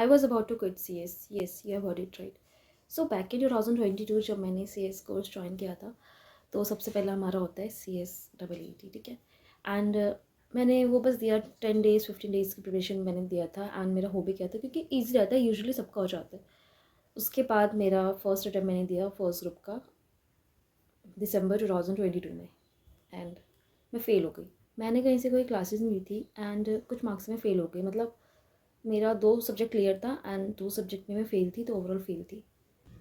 I was about to quit C S, yes you have heard it right. So back in 2022 जब मैंने C S course join किया था, तो सबसे पहला हमारा होता है C S double E T, ठीक है। एंड मैंने वो बस दिया 10 days 15 days की प्रिपरेशन मैंने दिया था, एंड मेरा हो भी गया था क्योंकि ईजी रहता है, यूजुअली सबका हो जाता है। उसके बाद मेरा फर्स्ट अटैम्प्ट मैंने दिया फर्स्ट ग्रुप का दिसंबर 2022 में, एंड मैं फ़ेल हो गई। मैंने कहीं से कोई क्लासेस नहीं ली थी एंड कुछ मार्क्स में फ़ेल हो गई। मतलब मेरा 2 सब्जेक्ट क्लियर था एंड 2 सब्जेक्ट में मैं फ़ेल थी, तो ओवरऑल फ़ेल थी।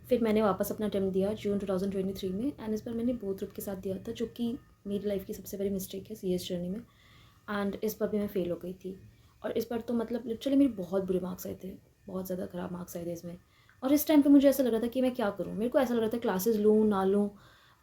फिर मैंने वापस अपना अटेम्प्ट दिया जून 2023 में, एंड इस बार मैंने बोथ ग्रुप के साथ दिया था, जो कि मेरी लाइफ़ की सबसे बड़ी मिस्टेक है सीएस जर्नी में। एंड इस बार भी मैं फ़ेल हो गई थी, और इस बार तो मतलब लिटरली मेरे बहुत बुरे मार्क्स आए थे, बहुत ज़्यादा ख़राब मार्क्स आए थे इसमें। और इस टाइम पे मुझे ऐसा लग रहा था कि मैं क्या करूँ? मेरे को ऐसा लग रहा था क्लासेस लूँ, ना लूँ।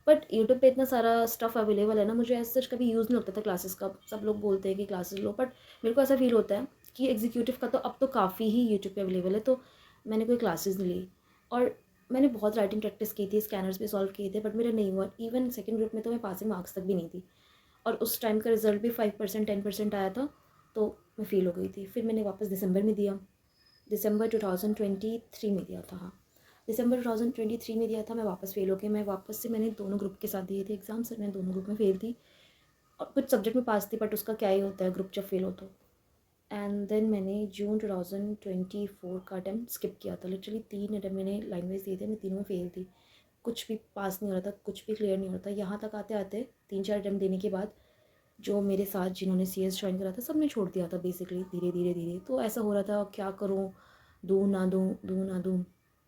बट यूट्यूब पे इतना सारा स्टफ़ अवेलेबल है ना, मुझे ऐसा सच कभी यूज़ नहीं होता था क्लासेस का। सब लोग बोलते हैं कि क्लासेस लो, बट मेरे को ऐसा फ़ील होता है कि एग्जीक्यूटिव का तो अब तो काफ़ी ही यूट्यूब पे अवेलेबल है, तो मैंने कोई क्लासेस नहीं ली। और मैंने बहुत राइटिंग प्रैक्टिस की थी, स्कैनर्स भी सॉल्व किए थे, बट मेरा नहीं हुआ। इवन सेकंड ग्रुप में तो मैं पासिंग मार्क्स तक भी नहीं थी, और उस टाइम का रिज़ल्ट भी 5% 10% आया था, तो मैं फ़ेल हो गई थी। फिर मैंने वापस दिसंबर में दिया, दिसंबर 2023 में दिया था, हाँ, दिसंबर 2023 में दिया था। मैं वापस फ़ेल हो गई। मैं वापस से मैंने दोनों ग्रुप के साथ दिए थे एग्ज़ाम्स, मैं दोनों ग्रुप में फ़ेल थी, और कुछ सब्जेक्ट में पास थी, बट उसका क्या ही होता है ग्रुप जब फ़ेल हो तो। एंड देन मैंने जून 2024 का अटैम्प्ट स्किप किया था। लिटरली 3 अटैम्प्ट मैंने लाइन वाइज दिए थे, मैं तीनों में फ़ेल थी। कुछ भी पास नहीं हो रहा था, कुछ भी क्लियर नहीं हो रहा था। यहाँ तक आते आते 3-4 अटैम्प्ट देने के बाद जो मेरे साथ जिन्होंने सीएस ज्वाइन करा था, सब ने छोड़ दिया था बेसिकली, धीरे धीरे धीरे। तो ऐसा हो रहा था, क्या करूँ, दूँ ना दूँ, दूँ ना दूँ,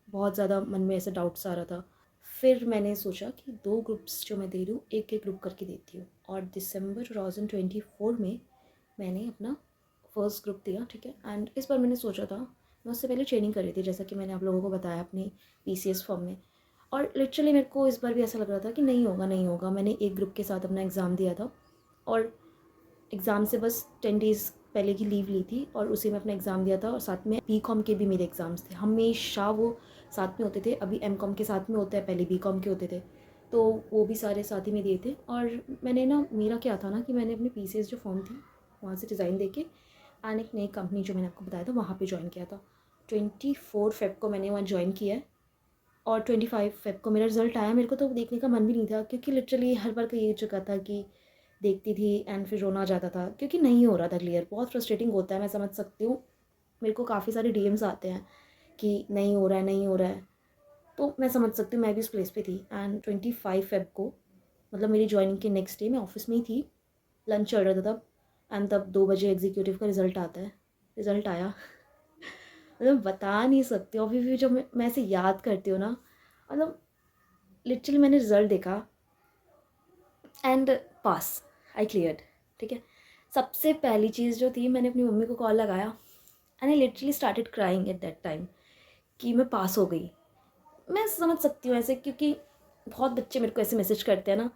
बहुत ज़्यादा मन में ऐसे डाउट्स आ रहा था। फिर मैंने सोचा कि 2 ग्रुप्स जो मैं दे रही हूँ, एक एक ग्रुप करके देती हूँ, और दिसंबर 2024 में मैंने अपना फर्स्ट ग्रुप दिया, ठीक है। एंड इस बार मैंने सोचा था, मैं उससे पहले ट्रेनिंग करी थी, जैसा कि मैंने आप लोगों को बताया अपनी पीसीएस फॉर्म में। और लिटरली मेरे को इस बार भी ऐसा लग रहा था कि नहीं होगा, नहीं होगा। मैंने एक ग्रुप के साथ अपना एग्ज़ाम दिया था, और एग्ज़ाम से बस 10 days पहले की लीव ली थी, और उसी में अपना एग्ज़ाम दिया था। और साथ में बीकॉम के भी मेरे एग्ज़ाम्स थे, हमेशा वो साथ में होते थे। अभी एमकॉम के साथ में होता है, पहले बीकॉम के होते थे, तो वो भी सारे साथ ही में दिए थे। और मैंने ना, मेरा क्या था ना कि मैंने अपनी पीसीएस जो फॉर्म थी वहाँ से रिज़ाइन दे के, एंड एक नई कंपनी जो मैंने आपको बताया था वहाँ पे ज्वाइन किया था। 24 फ़ेब को मैंने वहाँ ज्वाइन किया है, और 25 फ़ेब को मेरा रिज़ल्ट आया। मेरे को तो देखने का मन भी नहीं था, क्योंकि लिटरली हर बार का ये चुका था कि देखती थी एंड फिर रोना आ जाता था, क्योंकि नहीं हो रहा था क्लियर। बहुत फ्रस्ट्रेटिंग होता है, मैं समझ सकती हूँ। मेरे को काफ़ी सारे डीएम्स आते हैं कि नहीं हो रहा है, नहीं हो रहा है, तो मैं समझ सकती हूँ, मैं भी उस प्लेस पे थी। एंड 25 फ़ेब को, मतलब मेरी ज्वाइनिंग के नेक्स्ट डे, मैं ऑफिस में ही थी, लंच चल रहा था तब, एंड तब 2 बजे एग्जीक्यूटिव का रिज़ल्ट आता है। रिज़ल्ट आया, मतलब बता नहीं सकती हूँ। अभी भी जब मैं ऐसे याद करती हूँ ना, मतलब लिटरली मैंने रिज़ल्ट देखा एंड पास, आई क्लियर्ड, ठीक है। सबसे पहली चीज़ जो थी, मैंने अपनी मम्मी को कॉल लगाया, and I literally started crying at that time कि मैं पास हो गई। मैं समझ सकती हूँ ऐसे, क्योंकि बहुत बच्चे मेरे को ऐसे मैसेज करते हैं ना,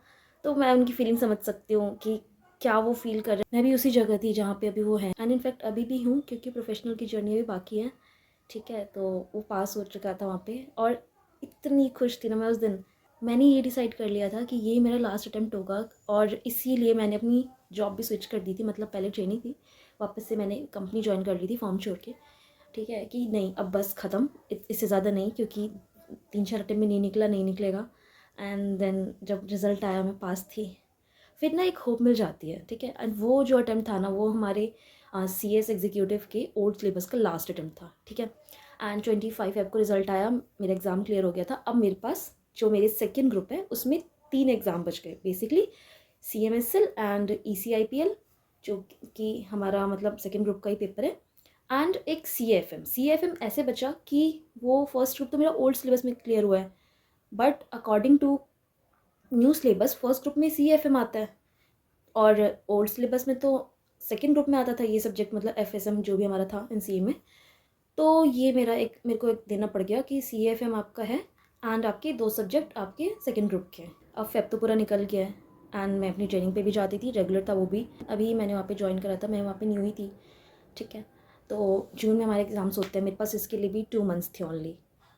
तो मैं उनकी फीलिंग समझ सकती हूँ कि क्या वो फील कर रहे हैं। मैं भी उसी जगह थी जहाँ पे अभी वो है, एंड इनफैक्ट अभी भी हूँ, क्योंकि प्रोफेशनल की जर्नी अभी बाकी है, ठीक है। तो वो पास हो चुका था वहाँ पे, और इतनी खुश थी ना मैं उस दिन। मैंने ये डिसाइड कर लिया था कि ये मेरा लास्ट अटैम्प्ट होगा, और इसीलिए मैंने अपनी जॉब भी स्विच कर दी थी। मतलब पहले ट्रेनिंग थी, वापस से मैंने कंपनी ज्वाइन कर ली थी फॉर्म छोड़ के, ठीक है, कि नहीं अब बस ख़त्म, इससे ज़्यादा नहीं, क्योंकि 3-4 अटैम्प्ट में नहीं निकला, नहीं निकलेगा। एंड देन जब रिज़ल्ट आया, मैं पास थी, फिर ना एक होप मिल जाती है, ठीक है। एंड वो जो अटैम्प्ट था ना, वो हमारे सीएस एग्जीक्यूटिव के ओल्ड सिलेबस का लास्ट अटैम्प्ट था, ठीक है। एंड 25 फ़ेब को रिज़ल्ट आया, मेरा एग्ज़ाम क्लियर हो गया था। अब मेरे पास जो मेरे सेकेंड ग्रुप है, उसमें 3 एग्ज़ाम बच गए बेसिकली, CMSL एंड ECIPL, जो कि हमारा मतलब सेकेंड ग्रुप का ही पेपर है, एंड एक CFM ऐसे बचा कि वो फर्स्ट ग्रुप तो मेरा ओल्ड सिलेबस में क्लियर हुआ है, but according to new syllabus first group में CFM आता है, और ओल्ड सिलेबस में तो सेकेंड ग्रुप में आता था ये सब्जेक्ट, मतलब FSM जो भी हमारा था NCA में। तो ये मेरे को एक देना पड़ गया कि CFM आपका है, एंड आपके 2 सब्जेक्ट आपके सेकेंड ग्रुप के हैं। अब फेब तो पूरा निकल गया है, एंड मैं अपनी ट्रेनिंग पे भी जाती थी, रेगुलर था वो भी। अभी मैंने वहाँ पे ज्वाइन करा था, मैं वहाँ पे न्यू ही थी, ठीक है। तो जून में हमारे एग्ज़ाम्स होते हैं, मेरे पास इसके लिए भी 2 मंथ्स थे ओनली,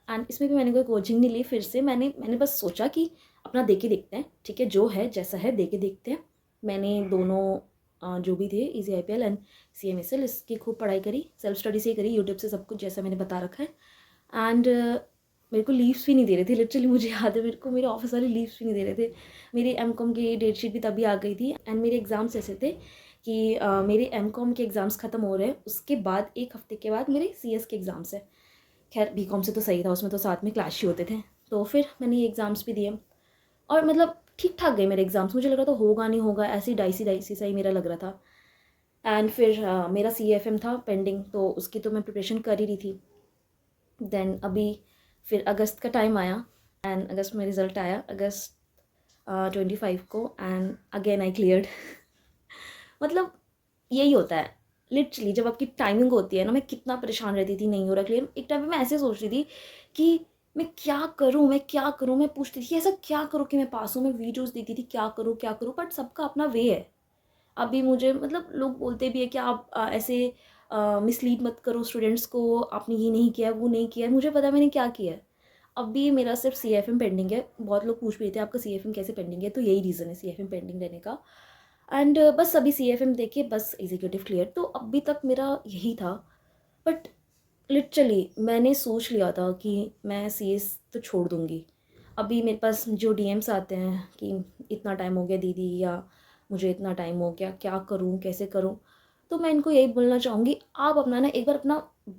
एंड इसमें भी मैंने कोई कोचिंग नहीं ली। फिर से मैंने बस सोचा कि अपना दे के देखते हैं, ठीक है, जो है जैसा है दे के देखते हैं। मैंने दोनों जो भी थे EasyIPL एंड CMSL, इसकी खूब पढ़ाई करी, सेल्फ स्टडी से ही करी, यूट्यूब से सब कुछ जैसा मैंने बता रखा है। एंड मेरे को लीव्स भी नहीं दे रहे थे, लिटरली मुझे याद है मेरे को मेरे ऑफिस वाले लीव्स भी नहीं दे रहे थे। मेरी M.Com की डेट शीट भी तभी आ गई थी एंड मेरे एग्ज़ाम्स ऐसे थे कि मेरे M.Com के एग्ज़ाम्स ख़त्म हो रहे हैं, उसके बाद 1 हफ़्ते के बाद मेरे CS के एग्ज़ाम्स है। खैर B.Com से तो सही था, उसमें तो साथ में क्लैश ही होते थे। तो फिर मैंने ये एग्ज़ाम्स भी दिए और मतलब ठीक ठाक गए मेरे एग्ज़ाम्स। मुझे लग रहा था होगा नहीं होगा, ऐसे ही डाइसी सा ही मेरा लग रहा था। एंड फिर मेरा CFM था पेंडिंग, तो उसकी तो मैं प्रिपरेशन कर ही रही थी। देन अभी फिर अगस्त का टाइम आया एंड अगस्त में रिज़ल्ट आया, अगस्त 25 को, एंड अगेन आई क्लियर्ड। मतलब यही होता है लिटरली, जब आपकी टाइमिंग होती है ना। मैं कितना परेशान रहती थी, नहीं हो रहा क्लियर। एक टाइम पे मैं ऐसे सोच रही थी कि मैं क्या करूँ, मैं क्या करूँ। मैं पूछती थी ऐसा क्या करूँ कि मैं पास हूँ। मैं वीडियोस देखती थी क्या करूँ क्या करूँ, बट सबका अपना वे है। अभी मुझे मतलब लोग बोलते भी है कि आप ऐसे मिसलीड मत करो स्टूडेंट्स को, आपने ये नहीं किया वो नहीं किया। मुझे पता है मैंने क्या किया है। अभी मेरा सिर्फ CFM पेंडिंग है। बहुत लोग पूछ भी रहे थे आपका CFM कैसे पेंडिंग है, तो यही रीज़न है CFM पेंडिंग रहने का। एंड बस अभी CFM देके बस एग्जीक्यूटिव क्लियर, तो अभी तक मेरा यही था। बट लिटरली मैंने सोच लिया था कि मैं CS तो छोड़ दूँगी। अभी मेरे पास जो DMs आते हैं कि इतना टाइम हो गया दीदी, या मुझे इतना टाइम हो गया, क्या करूँ कैसे करूँ। तो मैं इनको यही बोलना चाहूँगी, आप अपना ना एक बार अपना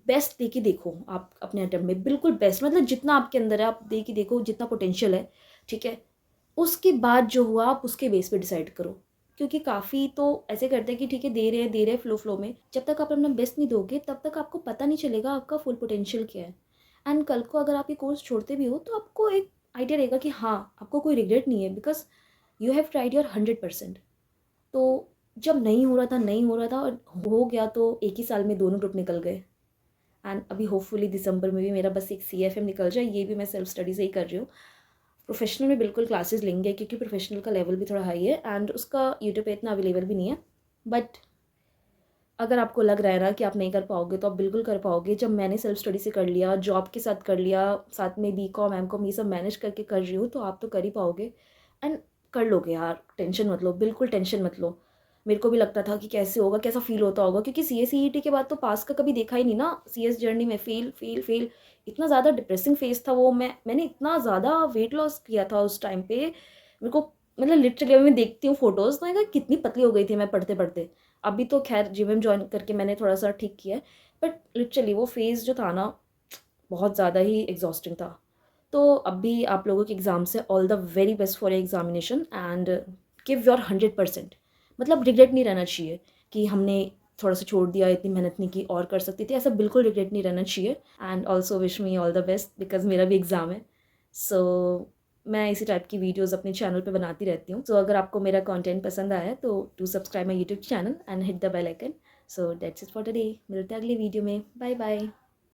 बेस्ट दे के देखो। आप अपने अटेम्प्ट में बिल्कुल बेस्ट, मतलब जितना आपके अंदर है आप दे के देखो, जितना पोटेंशियल है, ठीक है। उसके बाद जो हुआ आप उसके बेस पे डिसाइड करो। क्योंकि काफ़ी तो ऐसे करते हैं कि ठीक है दे रहे हैं फ्लो में। जब तक आप अपना बेस्ट नहीं दोगे तब तक आपको पता नहीं चलेगा आपका फुल पोटेंशियल क्या है। एंड कल को अगर आप ये कोर्स छोड़ते भी हो तो आपको एक आइडिया रहेगा कि हाँ, आपको कोई रिग्रेट नहीं है, because you have tried your 100%। तो जब नहीं हो रहा था और हो गया, तो एक ही साल में दोनों ग्रुप निकल गए। एंड अभी होपफुली दिसंबर में भी मेरा बस एक CFM निकल जाए। ये भी मैं सेल्फ स्टडी से ही कर रही हूँ। प्रोफेशनल में बिल्कुल क्लासेस लेंगे, क्योंकि प्रोफेशनल का लेवल भी थोड़ा हाई है एंड उसका यूट्यूब पे इतना अवेलेबल भी नहीं है। बट अगर आपको लग रहा है ना कि आप नहीं कर पाओगे, तो आप बिल्कुल कर पाओगे। जब मैंने सेल्फ स्टडी से कर लिया, जॉब के साथ कर लिया, साथ में B.Com M.Com ये सब मैनेज करके कर रही हूँ, तो आप तो कर ही पाओगे एंड कर लोगे यार। टेंशन मत लो, बिल्कुल टेंशन मत लो। मेरे को भी लगता था कि कैसे होगा, कैसा फील होता होगा, क्योंकि CA CET के बाद तो पास का कभी देखा ही नहीं ना। CS जर्नी में फेल फेल फेल, इतना ज़्यादा डिप्रेसिंग फेज था वो। मैंने इतना ज़्यादा वेट लॉस किया था उस टाइम पे। मेरे को मतलब लिटरली अभी मैं देखती हूँ फोटोज़, तो मैं कहा कितनी पतली हो गई थी मैं पढ़ते पढ़ते। अभी तो खैर जिम विम जॉइन करके मैंने थोड़ा सा ठीक किया है, बट लिटरली वो फेज़ जो था ना, बहुत ज़्यादा ही एग्जॉस्टिंग था। तो अभी आप लोगों के एग्ज़ाम से all the very best for examination and give your 100%। मतलब रिग्रेट नहीं रहना चाहिए कि हमने थोड़ा सा छोड़ दिया, इतनी मेहनत नहीं की और कर सकती थी, ऐसा बिल्कुल रिग्रेट नहीं रहना चाहिए। And also wish me all the best, because मेरा भी एग्ज़ाम है। सो मैं इसी टाइप की वीडियोस अपने चैनल पे बनाती रहती हूँ। सो अगर आपको मेरा कंटेंट पसंद आया तो do subscribe my YouTube channel and hit the bell icon. So that's it for today. मिलते हैं अगले वीडियो में। Bye bye.